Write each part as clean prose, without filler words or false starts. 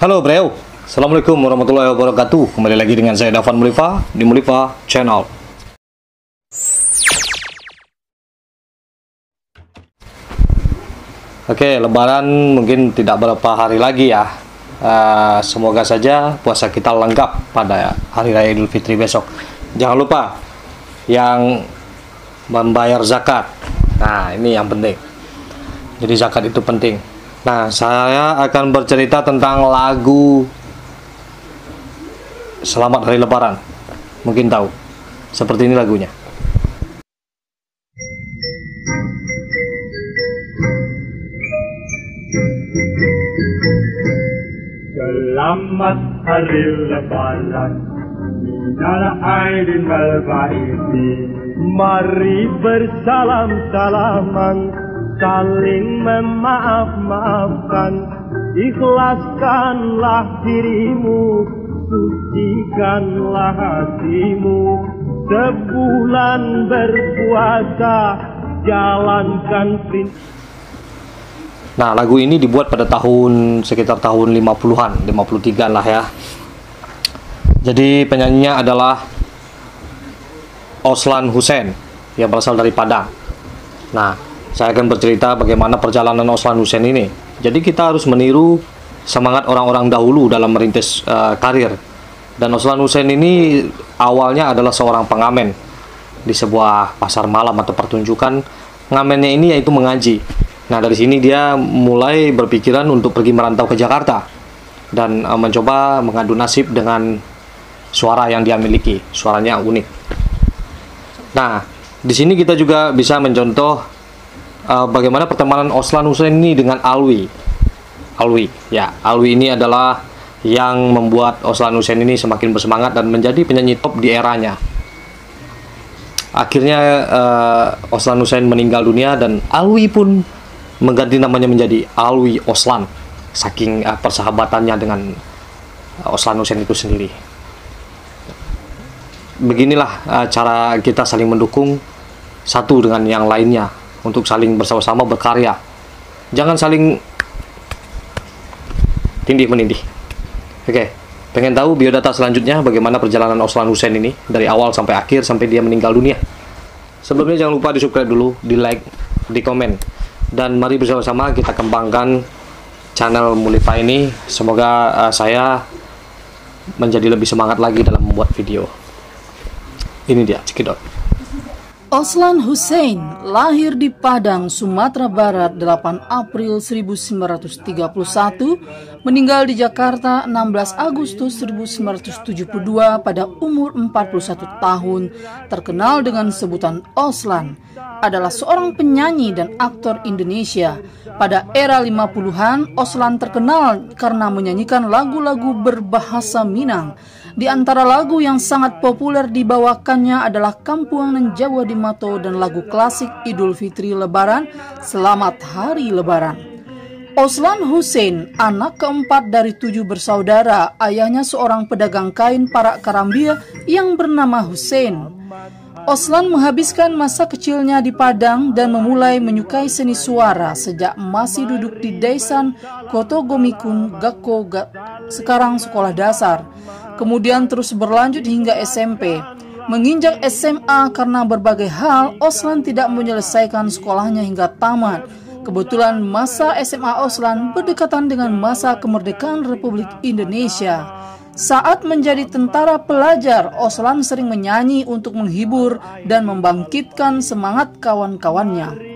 Halo bro, Assalamualaikum warahmatullahi wabarakatuh. Kembali lagi dengan saya Dafan Mulifa di Mulifa Channel. Oke, Lebaran mungkin tidak berapa hari lagi ya. Semoga saja puasa kita lengkap pada Hari Raya Idul Fitri besok. Jangan lupa yang membayar zakat. Nah, ini yang penting. Jadi zakat itu penting. Nah, saya akan bercerita tentang lagu Selamat Hari Lebaran. Mungkin tahu. Seperti ini lagunya. Selamat Hari Lebaran, minal aidin wal faizin. Mari bersalam-salaman, saling memaaf-maafkan. Ikhlaskanlah dirimu, sucikanlah hatimu. Sebulan berpuasa, jalankan prinsip. Nah, lagu ini dibuat pada sekitar tahun 50-an, 53 lah ya. Jadi penyanyinya adalah Oslan Hussein yang berasal dari Padang. Nah, saya akan bercerita bagaimana perjalanan Oslan Hussein ini. Jadi kita harus meniru semangat orang-orang dahulu dalam merintis karir. Dan Oslan Hussein ini awalnya adalah seorang pengamen di sebuah pasar malam atau pertunjukan. Ngamennya ini yaitu mengaji. Nah, dari sini dia mulai berpikiran untuk pergi merantau ke Jakarta dan mencoba mengadu nasib dengan suara yang dia miliki. Suaranya unik. Nah, di sini kita juga bisa mencontoh bagaimana pertemanan Oslan Hussein ini dengan Alwi. Alwi ini adalah yang membuat Oslan Hussein ini semakin bersemangat dan menjadi penyanyi top di eranya. Akhirnya Oslan Hussein meninggal dunia dan Alwi pun mengganti namanya menjadi Alwi Oslan, saking persahabatannya dengan Oslan Hussein itu sendiri. Beginilah cara kita saling mendukung satu dengan yang lainnya untuk saling bersama-sama berkarya. Jangan saling tindih-menindih. Oke, pengen tahu biodata selanjutnya bagaimana perjalanan Oslan Hussein ini dari awal sampai akhir sampai dia meninggal dunia? Sebelumnya jangan lupa di subscribe dulu, di like, di komen. Dan mari bersama-sama kita kembangkan channel Mulifa ini. Semoga saya menjadi lebih semangat lagi dalam membuat video. Ini dia, cekidot. Oslan Hussein lahir di Padang, Sumatera Barat 8 April 1931, meninggal di Jakarta 16 Agustus 1972 pada umur 41 tahun, terkenal dengan sebutan Oslan. Adalah seorang penyanyi dan aktor Indonesia. Pada era 50-an, Oslan terkenal karena menyanyikan lagu-lagu berbahasa Minang. Di antara lagu yang sangat populer dibawakannya adalah Kampungan Jawa di Mato dan lagu klasik Idul Fitri Lebaran, Selamat Hari Lebaran. Oslan Hussein, anak keempat dari 7 bersaudara. Ayahnya seorang pedagang kain parak Karambia yang bernama Hussein. Oslan menghabiskan masa kecilnya di Padang dan memulai menyukai seni suara sejak masih duduk di Desa Kotogomikun, Gakko, sekarang sekolah dasar. Kemudian terus berlanjut hingga SMP. Menginjak SMA karena berbagai hal, Oslan tidak menyelesaikan sekolahnya hingga tamat. Kebetulan masa SMA Oslan berdekatan dengan masa kemerdekaan Republik Indonesia. Saat menjadi tentara pelajar, Oslan sering menyanyi untuk menghibur dan membangkitkan semangat kawan-kawannya.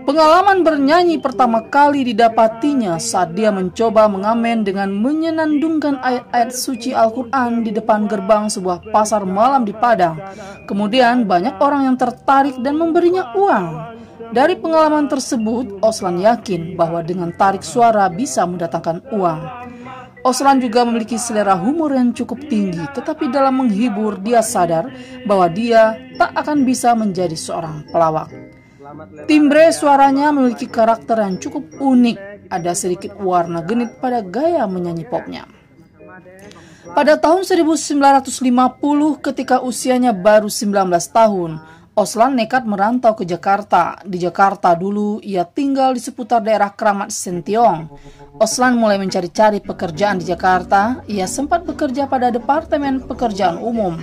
Pengalaman bernyanyi pertama kali didapatinya saat dia mencoba mengamen dengan menyenandungkan ayat-ayat suci Al-Quran di depan gerbang sebuah pasar malam di Padang. Kemudian banyak orang yang tertarik dan memberinya uang. Dari pengalaman tersebut, Oslan yakin bahwa dengan tarik suara bisa mendatangkan uang. Oslan juga memiliki selera humor yang cukup tinggi, tetapi dalam menghibur dia sadar bahwa dia tak akan bisa menjadi seorang pelawak. Timbre suaranya memiliki karakter yang cukup unik, ada sedikit warna genit pada gaya menyanyi popnya. Pada tahun 1950 ketika usianya baru 19 tahun, Oslan nekat merantau ke Jakarta. Di Jakarta dulu, ia tinggal di seputar daerah Kramat Sentiong. Oslan mulai mencari-cari pekerjaan di Jakarta. Ia sempat bekerja pada Departemen Pekerjaan Umum.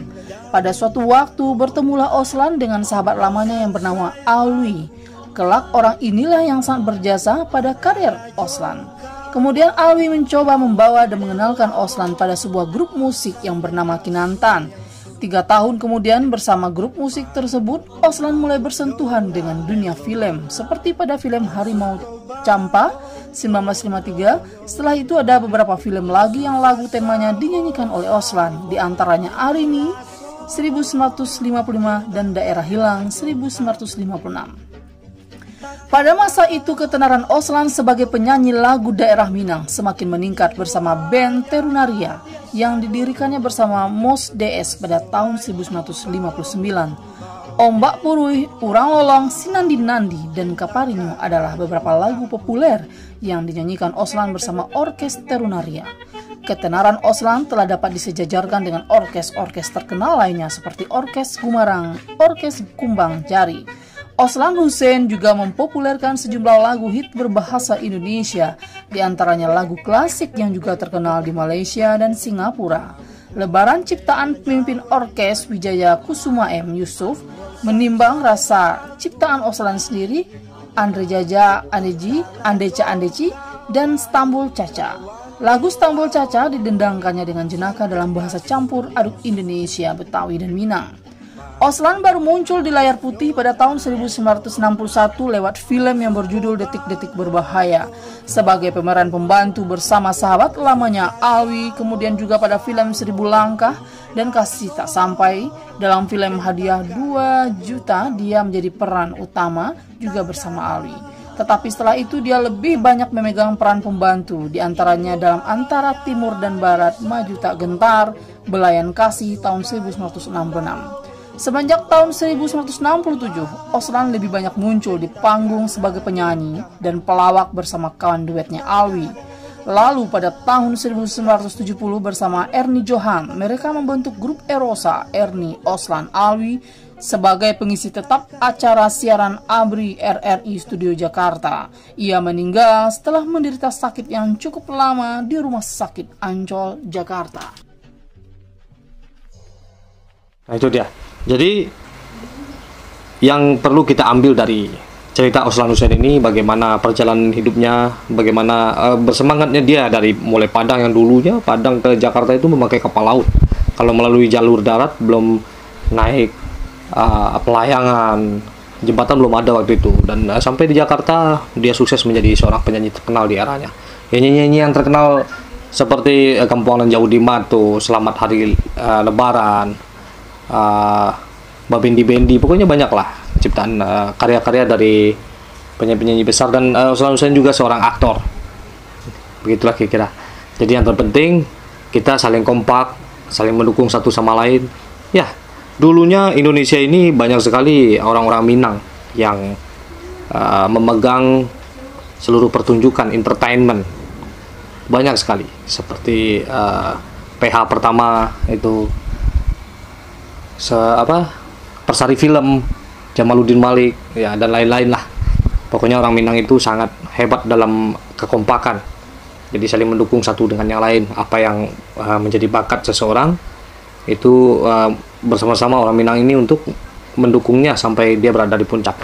Pada suatu waktu, bertemulah Oslan dengan sahabat lamanya yang bernama Alwi. Kelak orang inilah yang sangat berjasa pada karir Oslan. Kemudian Alwi mencoba membawa dan mengenalkan Oslan pada sebuah grup musik yang bernama Kinantan. 3 tahun kemudian bersama grup musik tersebut, Oslan mulai bersentuhan dengan dunia film, seperti pada film Harimau Campa 1953. Setelah itu ada beberapa film lagi yang lagu temanya dinyanyikan oleh Oslan, di antaranya Arini 1955 dan Daerah Hilang 1956. Pada masa itu ketenaran Oslan sebagai penyanyi lagu daerah Minang semakin meningkat bersama band Terunaria yang didirikannya bersama Mos DS pada tahun 1959. Ombak Purui, Urang Lolong, Sinandi Nandi, dan Kaparinyo adalah beberapa lagu populer yang dinyanyikan Oslan bersama Orkes Terunaria. Ketenaran Oslan telah dapat disejajarkan dengan orkes-orkes terkenal lainnya seperti Orkes Gumarang, Orkes Kumbang Jari. Oslan Hussein juga mempopulerkan sejumlah lagu hit berbahasa Indonesia, di antaranya lagu klasik yang juga terkenal di Malaysia dan Singapura. Lebaran ciptaan pemimpin orkes Wijaya Kusuma M. Yusuf, Menimbang Rasa ciptaan Oslan sendiri, Andre Jaja Andeji, Andeca Andeci, dan Stambul Caca. Lagu Stambul Caca didendangkannya dengan jenaka dalam bahasa campur aduk Indonesia, Betawi, dan Minang. Oslan baru muncul di layar putih pada tahun 1961 lewat film yang berjudul Detik-Detik Berbahaya sebagai pemeran pembantu bersama sahabat lamanya Alwi, kemudian juga pada film 1000 Langkah dan Kasih Tak Sampai. Dalam film Hadiah 2 Juta dia menjadi peran utama juga bersama Alwi. Tetapi setelah itu dia lebih banyak memegang peran pembantu, diantaranya dalam Antara Timur dan Barat, Maju Tak Gentar, Belayan Kasih tahun 1966. Semenjak tahun 1967, Oslan lebih banyak muncul di panggung sebagai penyanyi dan pelawak bersama kawan duetnya Alwi. Lalu pada tahun 1970 bersama Ernie Johan, mereka membentuk grup Erosa, Ernie, Oslan, Alwi sebagai pengisi tetap acara siaran ABRI RRI Studio Jakarta. Ia meninggal setelah menderita sakit yang cukup lama di Rumah Sakit Ancol, Jakarta. Nah itu dia. Jadi yang perlu kita ambil dari cerita Oslan Hussein ini, bagaimana perjalanan hidupnya, bagaimana bersemangatnya dia dari mulai Padang yang dulunya Padang ke Jakarta itu memakai kapal laut. Kalau melalui jalur darat belum naik pelayangan, jembatan belum ada waktu itu, dan sampai di Jakarta dia sukses menjadi seorang penyanyi terkenal di eranya. Nyanyi-nyanyi yang terkenal seperti Kampungan Jauh di Matu, Selamat Hari Lebaran, Babendi Bendi, pokoknya banyak lah ciptaan karya-karya dari penyanyi-penyanyi besar. Dan Oslan Hussein juga seorang aktor, begitulah kira-kira. Jadi yang terpenting kita saling kompak, saling mendukung satu sama lain. Ya, dulunya Indonesia ini banyak sekali orang-orang Minang yang memegang seluruh pertunjukan entertainment, banyak sekali, seperti PH pertama itu Persari Film, Jamaluddin Malik, ya, dan lain-lain lah. Pokoknya orang Minang itu sangat hebat dalam kekompakan. Jadi saling mendukung satu dengan yang lain. Apa yang menjadi bakat seseorang itu bersama-sama orang Minang ini untuk mendukungnya sampai dia berada di puncak.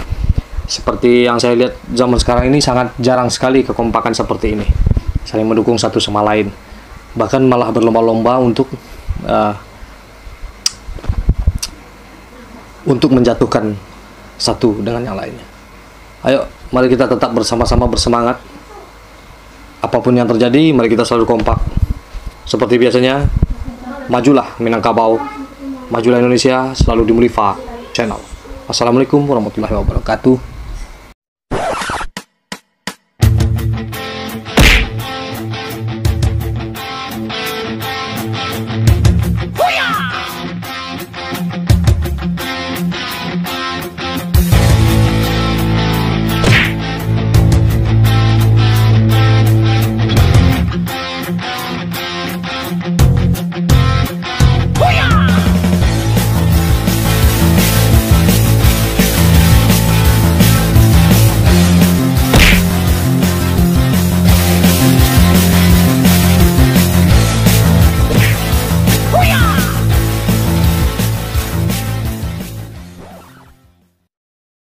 Seperti yang saya lihat zaman sekarang ini sangat jarang sekali kekompakan seperti ini, saling mendukung satu sama lain. Bahkan malah berlomba-lomba untuk menjatuhkan satu dengan yang lainnya. Ayo, mari kita tetap bersama-sama bersemangat. Apapun yang terjadi, mari kita selalu kompak. Seperti biasanya, majulah Minangkabau, majulah Indonesia, selalu di Mulifa Channel. Wassalamualaikum warahmatullahi wabarakatuh.